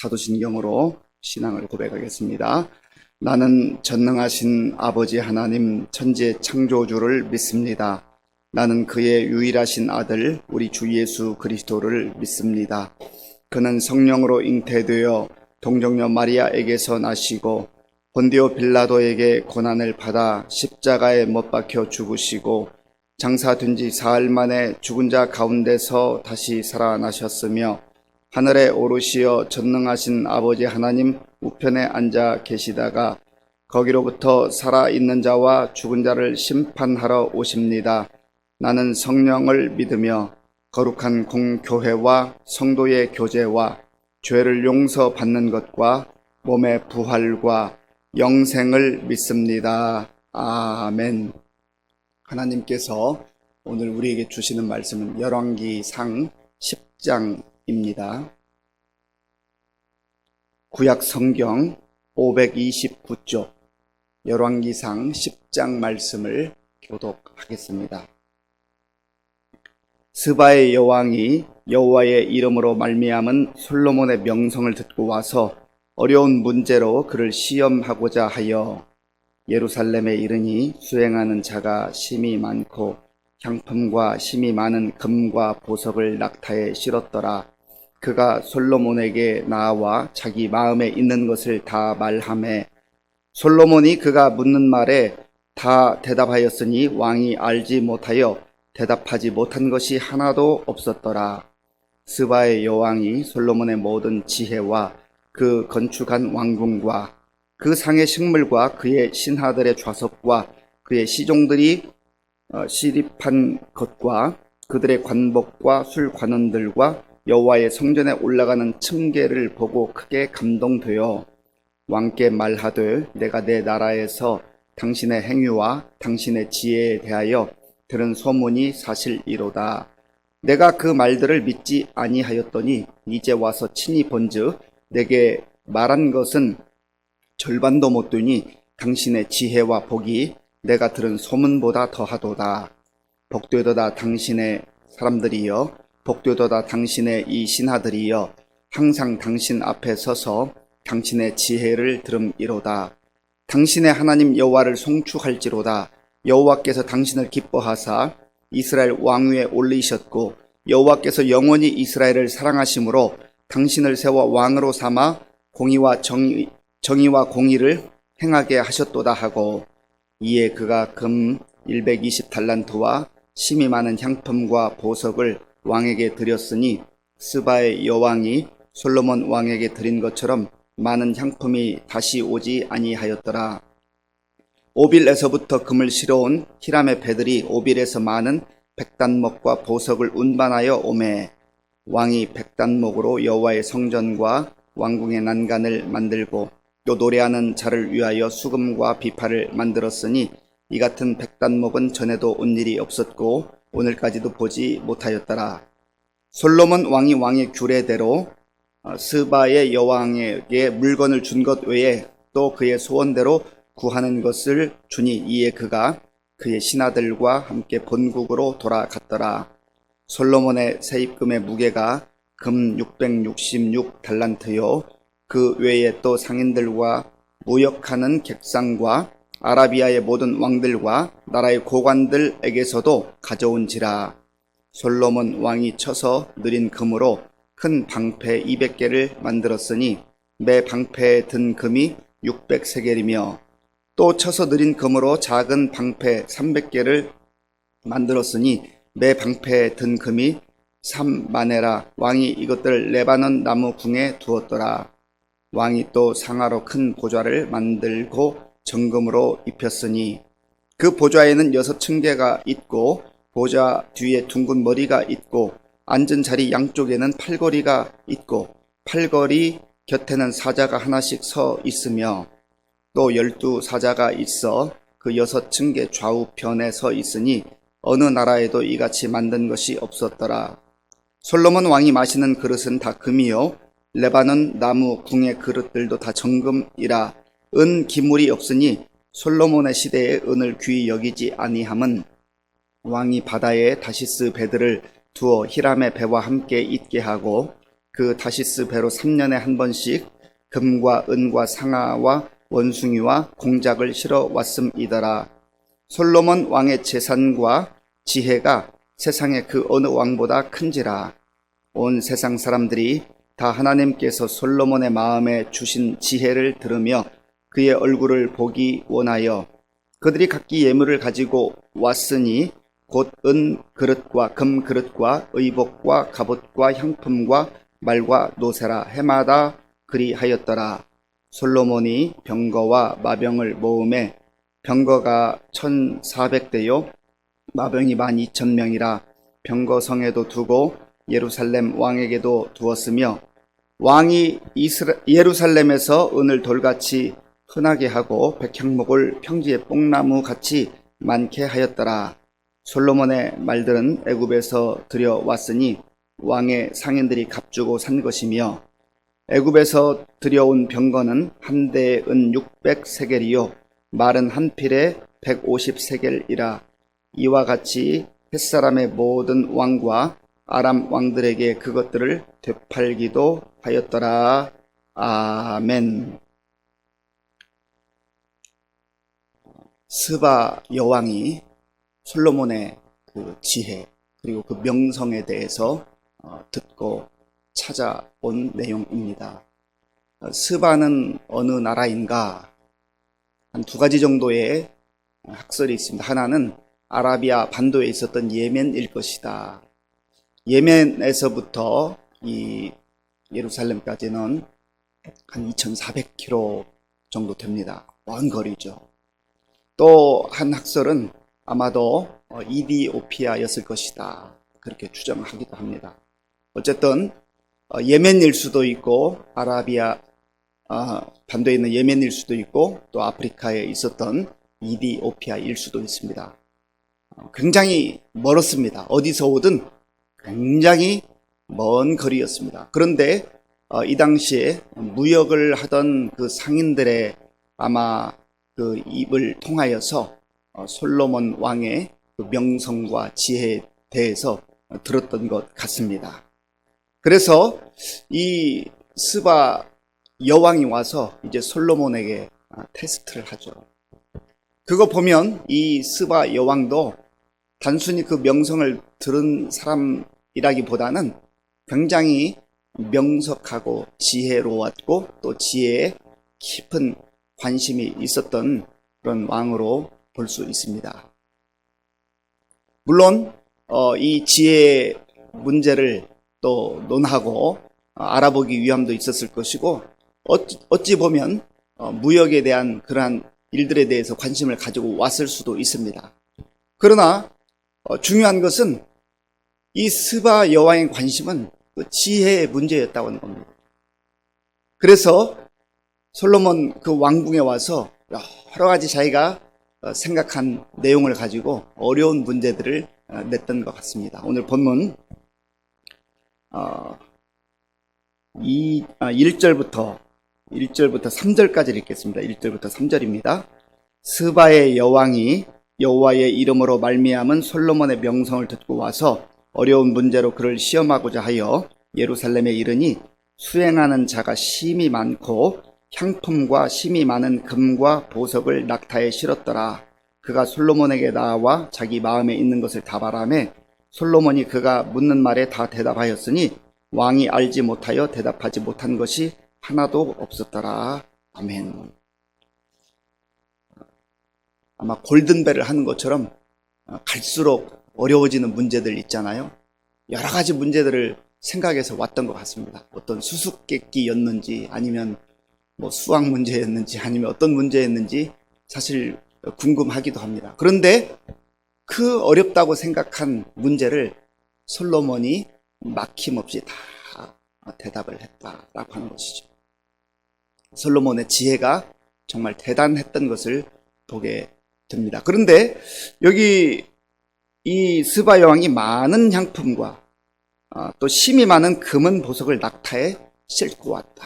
사도신경으로 신앙을 고백하겠습니다. 나는 전능하신 아버지 하나님 천지의 창조주를 믿습니다. 나는 그의 유일하신 아들 우리 주 예수 그리스도를 믿습니다. 그는 성령으로 잉태되어 동정녀 마리아에게서 나시고 본디오 빌라도에게 고난을 받아 십자가에 못 박혀 죽으시고 장사된 지 사흘 만에 죽은 자 가운데서 다시 살아나셨으며 하늘에 오르시어 전능하신 아버지 하나님 우편에 앉아 계시다가 거기로부터 살아있는 자와 죽은 자를 심판하러 오십니다. 나는 성령을 믿으며 거룩한 공교회와 성도의 교제와 죄를 용서받는 것과 몸의 부활과 영생을 믿습니다. 아멘. 하나님께서 오늘 우리에게 주시는 말씀은 열왕기상 10장입니다. 구약 성경 529쪽 열왕기상 10장 말씀을 교독하겠습니다. 스바의 여왕이 여호와의 이름으로 말미암은 솔로몬의 명성을 듣고 와서 어려운 문제로 그를 시험하고자 하여 예루살렘에 이르니 수행하는 자가 심히 많고 향품과 심히 많은 금과 보석을 낙타에 실었더라. 그가 솔로몬에게 나와 자기 마음에 있는 것을 다 말하매 솔로몬이 그가 묻는 말에 다 대답하였으니 왕이 알지 못하여 대답하지 못한 것이 하나도 없었더라. 스바의 여왕이 솔로몬의 모든 지혜와 그 건축한 왕궁과 그 상의 식물과 그의 신하들의 좌석과 그의 시종들이 시립한 것과 그들의 관복과 술관원들과 여호와의 성전에 올라가는 층계를 보고 크게 감동되어 왕께 말하되 내가 내 나라에서 당신의 행위와 당신의 지혜에 대하여 들은 소문이 사실이로다. 내가 그 말들을 믿지 아니하였더니 이제 와서 친히 본즉 내게 말한 것은 절반도 못 되니 당신의 지혜와 복이 내가 들은 소문보다 더하도다. 복되도다 당신의 사람들이여, 복되도다 당신의 이 신하들이여, 항상 당신 앞에 서서 당신의 지혜를 들음이로다. 당신의 하나님 여호와를 송축할지로다. 여호와께서 당신을 기뻐하사 이스라엘 왕위에 올리셨고 여호와께서 영원히 이스라엘을 사랑하심으로 당신을 세워 왕으로 삼아 공의와 정의와 공의를 행하게 하셨도다 하고 이에 그가 금 120달란트와 심히 많은 향품과 보석을 왕에게 드렸으니 스바의 여왕이 솔로몬 왕에게 드린 것처럼 많은 향품이 다시 오지 아니하였더라. 오빌에서부터 금을 실어온 히람의 배들이 오빌에서 많은 백단목과 보석을 운반하여 오매 왕이 백단목으로 여호와의 성전과 왕궁의 난간을 만들고 또 노래하는 자를 위하여 수금과 비파를 만들었으니 이 같은 백단목은 전에도 온 일이 없었고 오늘까지도 보지 못하였더라. 솔로몬 왕이 왕의 규례대로 스바의 여왕에게 물건을 준 것 외에 또 그의 소원대로 구하는 것을 주니 이에 그가 그의 신하들과 함께 본국으로 돌아갔더라. 솔로몬의 세입금의 무게가 금 666달란트요 그 외에 또 상인들과 무역하는 객상과 아라비아의 모든 왕들과 나라의 고관들에게서도 가져온지라. 솔로몬 왕이 쳐서 느린 금으로 큰 방패 200개를 만들었으니 매 방패에 든 금이 600세겔이며 또 쳐서 느린 금으로 작은 방패 300개를 만들었으니 매 방패에 든 금이 3마네라. 왕이 이것들을 레바논 나무 궁에 두었더라. 왕이 또 상아로 큰 보좌를 만들고 정금으로 입혔으니 그 보좌에는 6층계가 있고 보좌 뒤에 둥근 머리가 있고 앉은 자리 양쪽에는 팔걸이가 있고 팔걸이 곁에는 사자가 하나씩 서 있으며 또 12사자가 있어 그 6층계 좌우편에 서 있으니 어느 나라에도 이같이 만든 것이 없었더라. 솔로몬 왕이 마시는 그릇은 다 금이요 레바논 나무 궁의 그릇들도 다 정금이라. 은 기물이 없으니 솔로몬의 시대에 은을 귀히 여기지 아니함은 왕이 바다에 다시스 배들을 두어 히람의 배와 함께 있게 하고 그 다시스 배로 3년에 한 번씩 금과 은과 상아와 원숭이와 공작을 실어 왔음이더라. 솔로몬 왕의 재산과 지혜가 세상의 그 어느 왕보다 큰지라. 온 세상 사람들이 다 하나님께서 솔로몬의 마음에 주신 지혜를 들으며 그의 얼굴을 보기 원하여 그들이 각기 예물을 가지고 왔으니 곧 은 그릇과 금 그릇과 의복과 갑옷과 향품과 말과 노새라 해마다 그리하였더라. 솔로몬이 병거와 마병을 모음에 병거가 1400대요 마병이 12,000명이라. 병거성에도 두고 예루살렘 왕에게도 두었으며 왕이 예루살렘에서 은을 돌같이 흔하게 하고 백향목을 평지의 뽕나무 같이 많게 하였더라. 솔로몬의 말들은 애굽에서 들여왔으니 왕의 상인들이 값주고 산 것이며 애굽에서 들여온 병거는 한 대에 은 600세겔이요 말은 한 필에 150세겔이라. 이와 같이 햇사람의 모든 왕과 아람 왕들에게 그것들을 되팔기도 하였더라. 아멘. 스바 여왕이 솔로몬의 그 지혜 그리고 그 명성에 대해서 듣고 찾아온 내용입니다. 스바는 어느 나라인가? 한 두 가지 정도의 학설이 있습니다. 하나는 아라비아 반도에 있었던 예멘일 것이다. 예멘에서부터 이 예루살렘까지는 한 2,400km 정도 됩니다. 먼 거리죠. 또 한 학설은 아마도 이디오피아였을 것이다. 그렇게 추정하기도 합니다. 어쨌든 예멘일 수도 있고 아라비아 반도에 있는 예멘일 수도 있고 또 아프리카에 있었던 이디오피아일 수도 있습니다. 굉장히 멀었습니다. 어디서 오든 굉장히 먼 거리였습니다. 그런데 이 당시에 무역을 하던 그 상인들의 아마 그 입을 통하여서 솔로몬 왕의 그 명성과 지혜에 대해서 들었던 것 같습니다. 그래서 이 스바 여왕이 와서 이제 솔로몬에게 테스트를 하죠. 그거 보면 이 스바 여왕도 단순히 그 명성을 들은 사람이라기보다는 굉장히 명석하고 지혜로웠고 또 지혜에 깊은 관심이 있었던 그런 왕으로 볼 수 있습니다. 물론 이 지혜의 문제를 또 논하고 알아보기 위함도 있었을 것이고 어찌 보면 무역에 대한 그러한 일들에 대해서 관심을 가지고 왔을 수도 있습니다. 그러나 중요한 것은 이 스바 여왕의 관심은 그 지혜의 문제였다고 하는 겁니다. 그래서 솔로몬 그 왕궁에 와서 여러 가지 자기가 생각한 내용을 가지고 어려운 문제들을 냈던 것 같습니다. 오늘 본문 1절부터 3절까지 읽겠습니다. 1절부터 3절입니다. 스바의 여왕이 여호와의 이름으로 말미암은 솔로몬의 명성을 듣고 와서 어려운 문제로 그를 시험하고자 하여 예루살렘에 이르니 수행하는 자가 심히 많고 향품과 심이 많은 금과 보석을 낙타에 실었더라. 그가 솔로몬에게 나와 자기 마음에 있는 것을 다 바라매 솔로몬이 그가 묻는 말에 다 대답하였으니 왕이 알지 못하여 대답하지 못한 것이 하나도 없었더라. 아멘. 아마 골든벨을 하는 것처럼 갈수록 어려워지는 문제들 있잖아요. 여러 가지 문제들을 생각해서 왔던 것 같습니다. 어떤 수수께끼였는지 아니면 뭐 수학 문제였는지 아니면 어떤 문제였는지 사실 궁금하기도 합니다. 그런데 그 어렵다고 생각한 문제를 솔로몬이 막힘없이 다 대답을 했다라고 하는 것이죠. 솔로몬의 지혜가 정말 대단했던 것을 보게 됩니다. 그런데 여기 이 스바 여왕이 많은 향품과 또 심이 많은 금은 보석을 낙타에 싣고 왔다.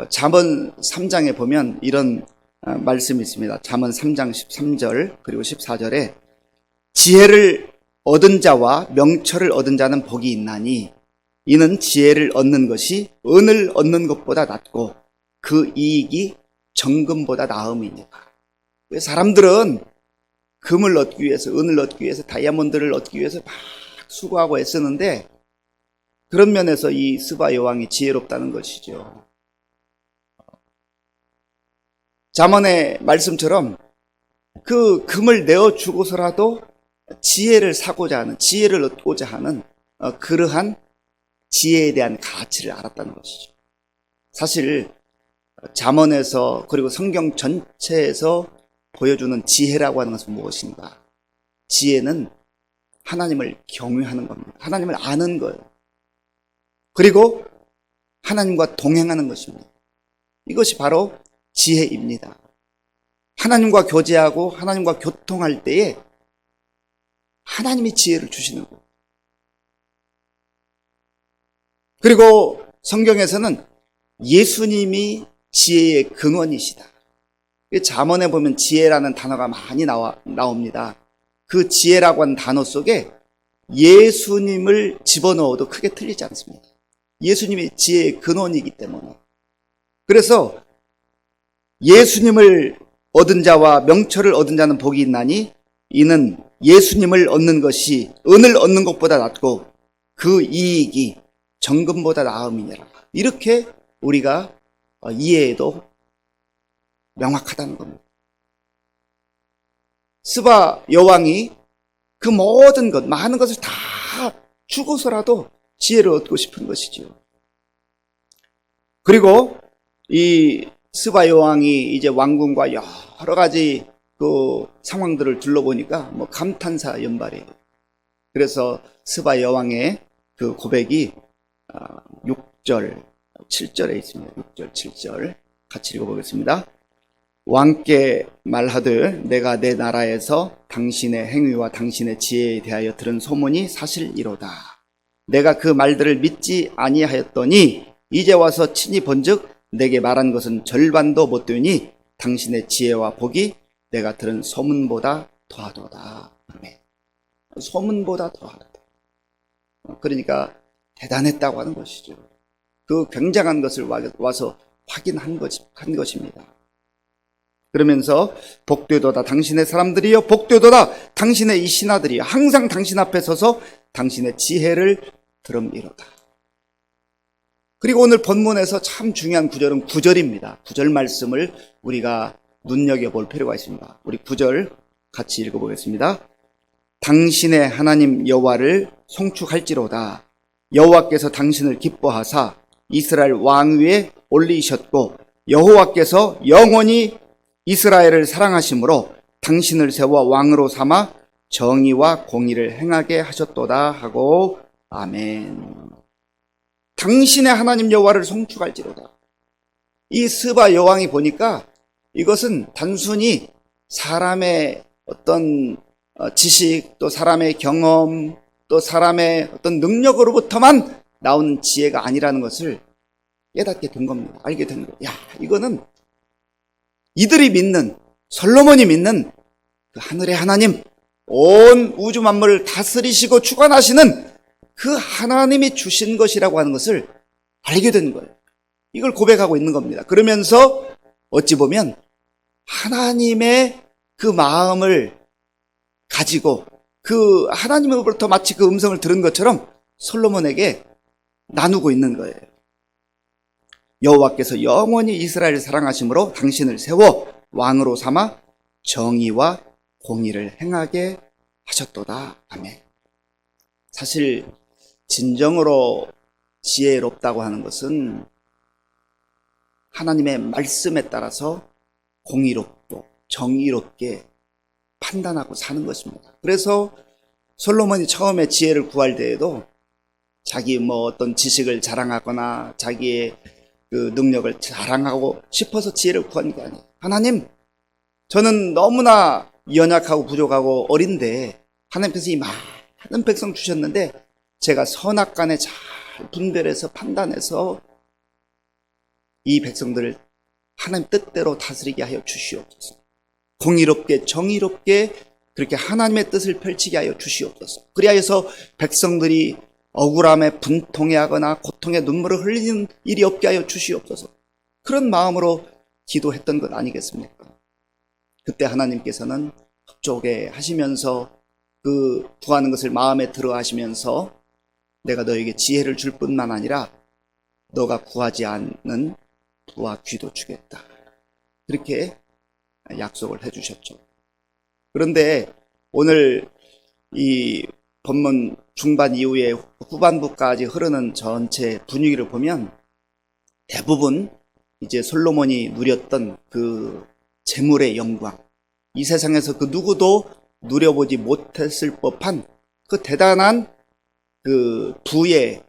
잠언 3장에 보면 이런 말씀이 있습니다. 잠언 3장 13절 그리고 14절에 지혜를 얻은 자와 명철을 얻은 자는 복이 있나니 이는 지혜를 얻는 것이 은을 얻는 것보다 낫고 그 이익이 정금보다 나음이니라. 사람들은 금을 얻기 위해서, 은을 얻기 위해서, 다이아몬드를 얻기 위해서 막 수고하고 애쓰는데, 그런 면에서 이 스바 여왕이 지혜롭다는 것이죠. 잠언의 말씀처럼 그 금을 내어주고서라도 지혜를 사고자 하는, 지혜를 얻고자 하는 그러한 지혜에 대한 가치를 알았다는 것이죠. 사실 잠언에서 그리고 성경 전체에서 보여주는 지혜라고 하는 것은 무엇인가? 지혜는 하나님을 경외하는 겁니다. 하나님을 아는 거예요. 그리고 하나님과 동행하는 것입니다. 이것이 바로 지혜입니다. 하나님과 교제하고 하나님과 교통할 때에 하나님이 지혜를 주시는 거예요. 그리고 성경에서는 예수님이 지혜의 근원이시다. 잠언에 보면 지혜라는 단어가 많이 나옵니다. 그 지혜라고 하는 단어 속에 예수님을 집어넣어도 크게 틀리지 않습니다. 예수님이 지혜의 근원이기 때문에. 그래서 예수님을 얻은 자와 명철을 얻은 자는 복이 있나니 이는 예수님을 얻는 것이 은을 얻는 것보다 낫고 그 이익이 정금보다 나음이니라. 이렇게 우리가 이해해도 명확하다는 겁니다. 스바 여왕이 그 모든 것, 많은 것을 다 주고서라도 지혜를 얻고 싶은 것이죠. 그리고 이 스바 여왕이 이제 왕궁과 여러 가지 그 상황들을 둘러보니까 뭐 감탄사 연발이에요. 그래서 스바 여왕의 그 고백이 6절, 7절에 있습니다. 6절, 7절 같이 읽어보겠습니다. 왕께 말하되 내가 내 나라에서 당신의 행위와 당신의 지혜에 대하여 들은 소문이 사실이로다. 내가 그 말들을 믿지 아니하였더니 이제 와서 친히 본즉 내게 말한 것은 절반도 못 되니 당신의 지혜와 복이 내가 들은 소문보다 더하도다. 아멘. 소문보다 더하도다. 그러니까 대단했다고 하는 것이죠. 그 굉장한 것을 와서 확인한 것입니다. 그러면서 복되도다 당신의 사람들이여, 복되도다 당신의 이 신하들이여, 항상 당신 앞에 서서 당신의 지혜를 들음이로다. 그리고 오늘 본문에서 참 중요한 구절은 9절입니다. 9절 말씀을 우리가 눈여겨볼 필요가 있습니다. 우리 9절 같이 읽어보겠습니다. 당신의 하나님 여호와를 송축할지로다. 여호와께서 당신을 기뻐하사 이스라엘 왕위에 올리셨고 여호와께서 영원히 이스라엘을 사랑하심으로 당신을 세워 왕으로 삼아 정의와 공의를 행하게 하셨도다 하고 아멘. 당신의 하나님 여호와를 송축할지로다. 이 스바 여왕이 보니까 이것은 단순히 사람의 어떤 지식, 또 사람의 경험, 또 사람의 어떤 능력으로부터만 나오는 지혜가 아니라는 것을 깨닫게 된 겁니다. 알게 된 거예요. 야, 이거는 이들이 믿는, 솔로몬이 믿는 그 하늘의 하나님, 온 우주 만물을 다스리시고 주관하시는 그 하나님이 주신 것이라고 하는 것을 알게 된 거예요. 이걸 고백하고 있는 겁니다. 그러면서 어찌 보면 하나님의 그 마음을 가지고 그 하나님으로부터 마치 그 음성을 들은 것처럼 솔로몬에게 나누고 있는 거예요. 여호와께서 영원히 이스라엘을 사랑하심으로 당신을 세워 왕으로 삼아 정의와 공의를 행하게 하셨도다. 아멘. 사실 진정으로 지혜롭다고 하는 것은 하나님의 말씀에 따라서 공의롭고 정의롭게 판단하고 사는 것입니다. 그래서 솔로몬이 처음에 지혜를 구할 때에도 자기 어떤 지식을 자랑하거나 자기의 그 능력을 자랑하고 싶어서 지혜를 구한 게 아니에요. 하나님, 저는 너무나 연약하고 부족하고 어린데 하나님께서 이 많은 백성 주셨는데 제가 선악간에 잘 분별해서 판단해서 이 백성들을 하나님 뜻대로 다스리게 하여 주시옵소서. 공의롭게 정의롭게 그렇게 하나님의 뜻을 펼치게 하여 주시옵소서. 그리하여서 백성들이 억울함에 분통해하거나 고통에 눈물을 흘리는 일이 없게 하여 주시옵소서. 그런 마음으로 기도했던 것 아니겠습니까? 그때 하나님께서는 흡족해 하시면서 그 구하는 것을 마음에 들어 하시면서 내가 너에게 지혜를 줄 뿐만 아니라 너가 구하지 않는 부와 귀도 주겠다. 그렇게 약속을 해주셨죠. 그런데 오늘 이 본문 중반 이후에 후반부까지 흐르는 전체 분위기를 보면 대부분 이제 솔로몬이 누렸던 그 재물의 영광, 이 세상에서 그 누구도 누려보지 못했을 법한 그 대단한 그 부의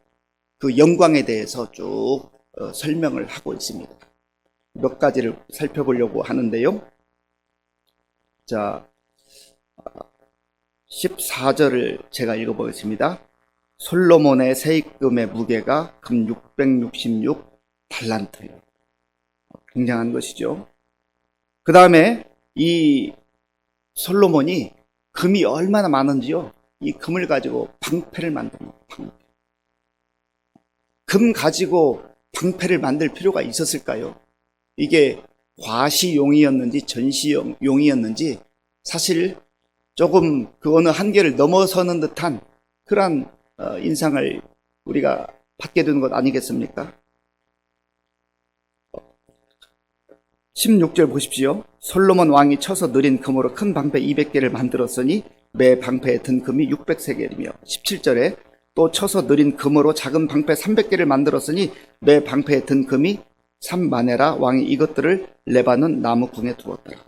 그 영광에 대해서 쭉 설명을 하고 있습니다. 몇 가지를 살펴보려고 하는데요. 자, 14절을 제가 읽어보겠습니다. 솔로몬의 세입금의 무게가 금 666 달란트예요. 굉장한 것이죠. 그 다음에 이 솔로몬이 금이 얼마나 많은지요. 이 금을 가지고 방패를 만듭니다. 방패. 금 가지고 방패를 만들 필요가 있었을까요? 이게 과시용이었는지 전시용이었는지 사실 조금 그 어느 한계를 넘어서는 듯한 그런 인상을 우리가 받게 되는 것 아니겠습니까? 16절 보십시오. 솔로몬 왕이 쳐서 느린 금으로 큰 방패 200개를 만들었으니 매 방패에 든 금이 600세겔이며 17절에 또 쳐서 느린 금으로 작은 방패 300개를 만들었으니 매 방패에 든 금이 3만에라. 왕이 이것들을 레바논 나무궁에 두었더라.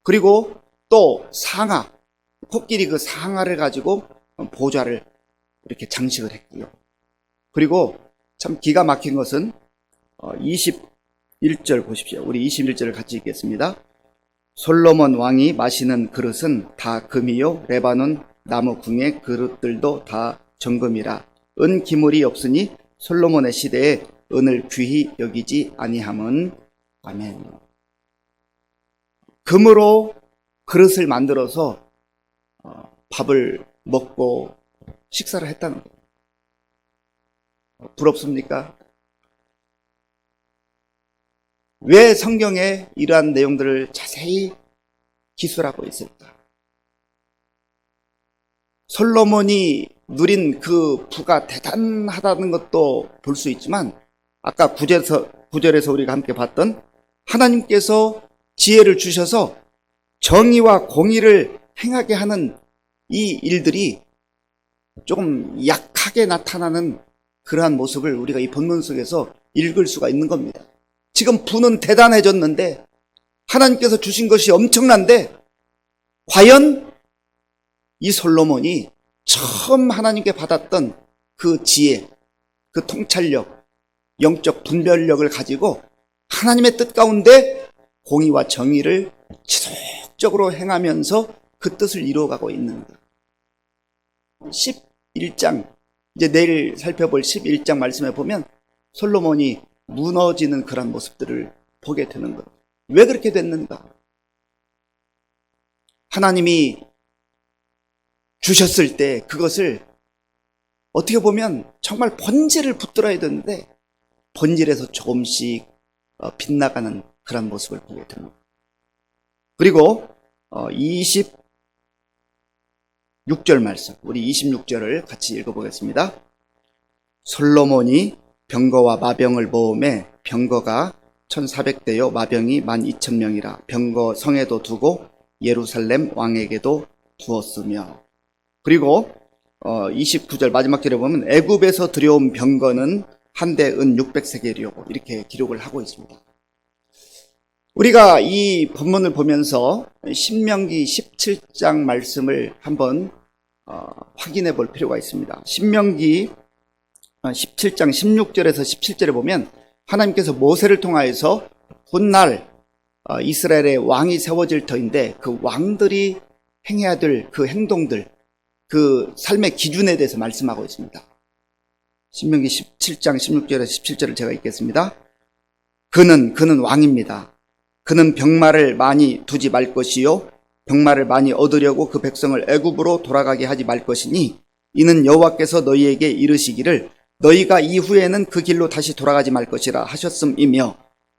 그리고 또 상아, 코끼리 그 상아를 가지고 보좌를 이렇게 장식을 했고요. 그리고 참 기가 막힌 것은 21절 보십시오. 우리 21절을 같이 읽겠습니다. 솔로몬 왕이 마시는 그릇은 다 금이요 레바논 나무 궁의 그릇들도 다 정금이라. 은 기물이 없으니 솔로몬의 시대에 은을 귀히 여기지 아니함은. 아멘. 금으로 그릇을 만들어서 밥을 먹고 식사를 했다는 거예요. 부럽습니까? 왜 성경에 이러한 내용들을 자세히 기술하고 있을까? 솔로몬이 누린 그 부가 대단하다는 것도 볼 수 있지만 아까 9절에서 우리가 함께 봤던 하나님께서 지혜를 주셔서 정의와 공의를 행하게 하는 이 일들이 조금 약하게 나타나는 그러한 모습을 우리가 이 본문 속에서 읽을 수가 있는 겁니다. 지금 부는 대단해졌는데 하나님께서 주신 것이 엄청난데 과연 이 솔로몬이 처음 하나님께 받았던 그 지혜, 그 통찰력, 영적 분별력을 가지고 하나님의 뜻 가운데 공의와 정의를 지속적으로 행하면서 그 뜻을 이루어가고 있는가. 11장, 이제 내일 살펴볼 11장 말씀에 보면 솔로몬이 무너지는 그런 모습들을 보게 되는 것. 왜 그렇게 됐는가? 하나님이 주셨을 때 그것을 어떻게 보면 정말 본질을 붙들어야 되는데 본질에서 조금씩 빗나가는 그런 모습을 보게 됩니다. 그리고 26절 말씀, 우리 26절을 같이 읽어보겠습니다. 솔로몬이 병거와 마병을 모음에 병거가 1400대요 마병이 12,000명이라. 병거 성에도 두고 예루살렘 왕에게도 두었으며. 그리고 29절 마지막 절에 보면 애굽에서 들여온 병거는 한 대 은 600세겔이요 이렇게 기록을 하고 있습니다. 우리가 이 본문을 보면서 신명기 17장 말씀을 한번 확인해 볼 필요가 있습니다. 신명기 17장 16절에서 17절에 보면 하나님께서 모세를 통하여서 훗날 이스라엘의 왕이 세워질 터인데 그 왕들이 행해야 될 그 행동들, 그 삶의 기준에 대해서 말씀하고 있습니다. 신명기 17장 16절에서 17절을 제가 읽겠습니다. 그는 왕입니다. 그는 병마를 많이 두지 말 것이요 병마를 많이 얻으려고 그 백성을 애굽으로 돌아가게 하지 말 것이니 이는 여호와께서 너희에게 이르시기를 너희가 이후에는 그 길로 다시 돌아가지 말 것이라 하셨음이며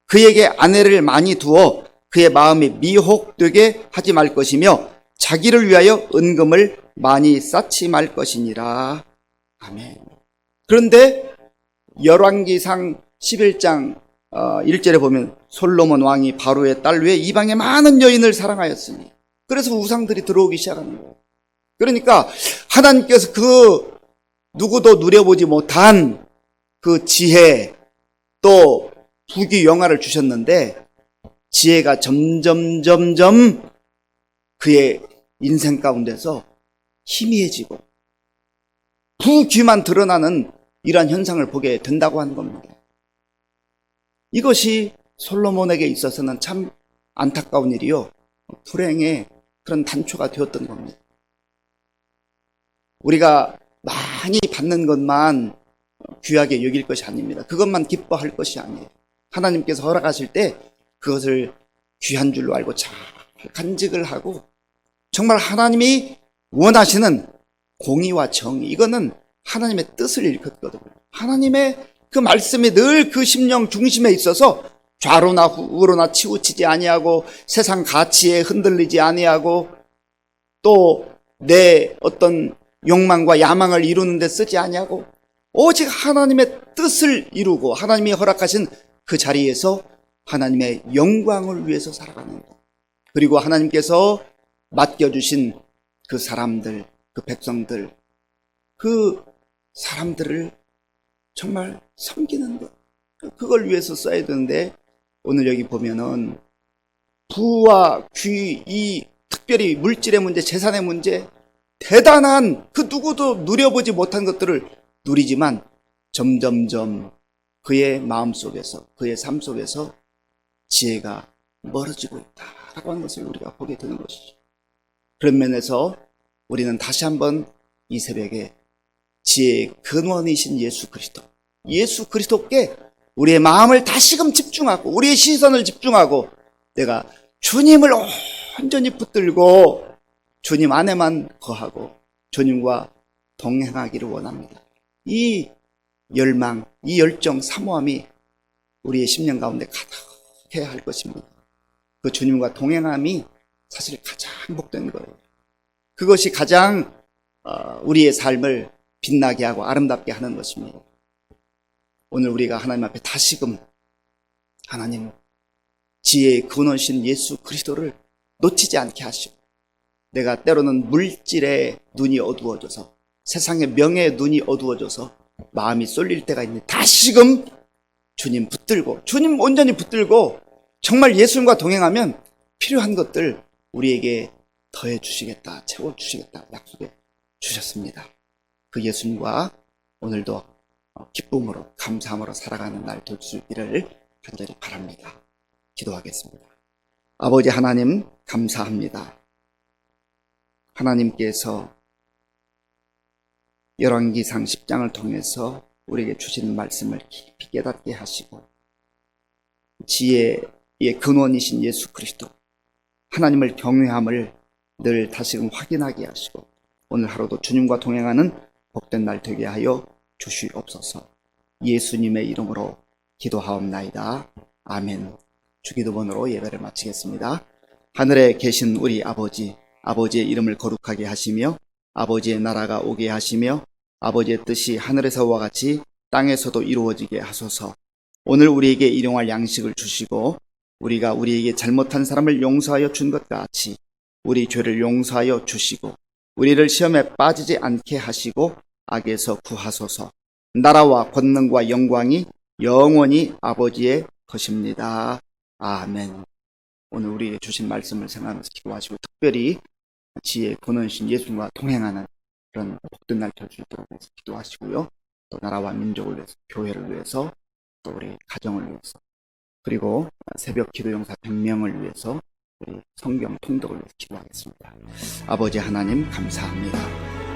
그에게 아내를 많이 두어 그의 마음이 미혹되게 하지 말 것이며 자기를 위하여 은금을 많이 쌓지 말 것이니라. 아멘. 그런데 열왕기상 11장 1절에 보면 솔로몬 왕이 바로의 딸 외에 이방의 많은 여인을 사랑하였으니, 그래서 우상들이 들어오기 시작하는 거예요. 그러니까 하나님께서 그 누구도 누려보지 못한 그 지혜 또 부귀영화를 주셨는데 지혜가 점점 그의 인생 가운데서 희미해지고 부귀만 드러나는 이러한 현상을 보게 된다고 하는 겁니다. 이것이 솔로몬에게 있어서는 참 안타까운 일이요, 불행의 그런 단초가 되었던 겁니다. 우리가 많이 받는 것만 귀하게 여길 것이 아닙니다. 그것만 기뻐할 것이 아니에요. 하나님께서 허락하실 때 그것을 귀한 줄로 알고 잘 간직을 하고 정말 하나님이 원하시는 공의와 정의, 이거는 하나님의 뜻을 일컫거든요. 하나님의 그 말씀이 늘 그 심령 중심에 있어서 좌로나 우로나 치우치지 아니하고 세상 가치에 흔들리지 아니하고 또 내 어떤 욕망과 야망을 이루는 데 쓰지 아니하고 오직 하나님의 뜻을 이루고 하나님이 허락하신 그 자리에서 하나님의 영광을 위해서 살아가는 것, 그리고 하나님께서 맡겨주신 그 사람들, 그 백성들, 그 사람들을 정말 섬기는 것, 그걸 위해서 써야 되는데 오늘 여기 보면은 부와 귀, 이 특별히 물질의 문제, 재산의 문제, 대단한 그 누구도 누려보지 못한 것들을 누리지만 점점점 그의 마음속에서, 그의 삶 속에서 지혜가 멀어지고 있다라고 하는 것을 우리가 보게 되는 것이죠. 그런 면에서 우리는 다시 한번 이 새벽에 지혜의 근원이신 예수 그리스도께 우리의 마음을 다시금 집중하고 우리의 시선을 집중하고 내가 주님을 온전히 붙들고 주님 안에만 거하고 주님과 동행하기를 원합니다. 이 열망, 이 열정, 사모함이 우리의 심령 가운데 가득해야 할 것입니다. 그 주님과 동행함이 사실 가장 복된 거예요. 그것이 가장 우리의 삶을 빛나게 하고 아름답게 하는 것입니다. 오늘 우리가 하나님 앞에 다시금 하나님 지혜의 근원이신 예수 그리스도를 놓치지 않게 하시고, 내가 때로는 물질에 눈이 어두워져서 세상의 명예에 눈이 어두워져서 마음이 쏠릴 때가 있는데 다시금 주님 붙들고, 주님 온전히 붙들고 정말 예수님과 동행하면 필요한 것들 우리에게 더해 주시겠다, 채워 주시겠다 약속해 주셨습니다. 그 예수님과 오늘도 기쁨으로 감사함으로 살아가는 날 될 수 있기를 간절히 바랍니다. 기도하겠습니다. 아버지 하나님, 감사합니다. 하나님께서 열왕기상 10장을 통해서 우리에게 주시는 말씀을 깊이 깨닫게 하시고 지혜의 근원이신 예수 그리스도, 하나님을 경외함을 늘 다시금 확인하게 하시고 오늘 하루도 주님과 동행하는 복된 날 되게 하여 주시옵소서. 예수님의 이름으로 기도하옵나이다. 아멘. 주기도번으로 예배를 마치겠습니다. 하늘에 계신 우리 아버지, 아버지의 이름을 거룩하게 하시며 아버지의 나라가 오게 하시며 아버지의 뜻이 하늘에서와 같이 땅에서도 이루어지게 하소서. 오늘 우리에게 일용할 양식을 주시고 우리가 우리에게 잘못한 사람을 용서하여 준 것 같이 우리 죄를 용서하여 주시고 우리를 시험에 빠지지 않게 하시고 악에서 구하소서. 나라와 권능과 영광이 영원히 아버지의 것입니다. 아멘. 오늘 우리에게 주신 말씀을 생각하면서 기도하시고 특별히 지혜의 근원이신 예수님과 동행하는 그런 복된 날 될 수 있도록 기도하시고요. 또 나라와 민족을 위해서, 교회를 위해서, 또 우리 가정을 위해서, 그리고 새벽 기도 용사 100명을 위해서 우리 성경 통독을 위해서 기도하겠습니다. 아버지 하나님 감사합니다.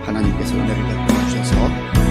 하나님께서 은혜를 베풀어 주셔서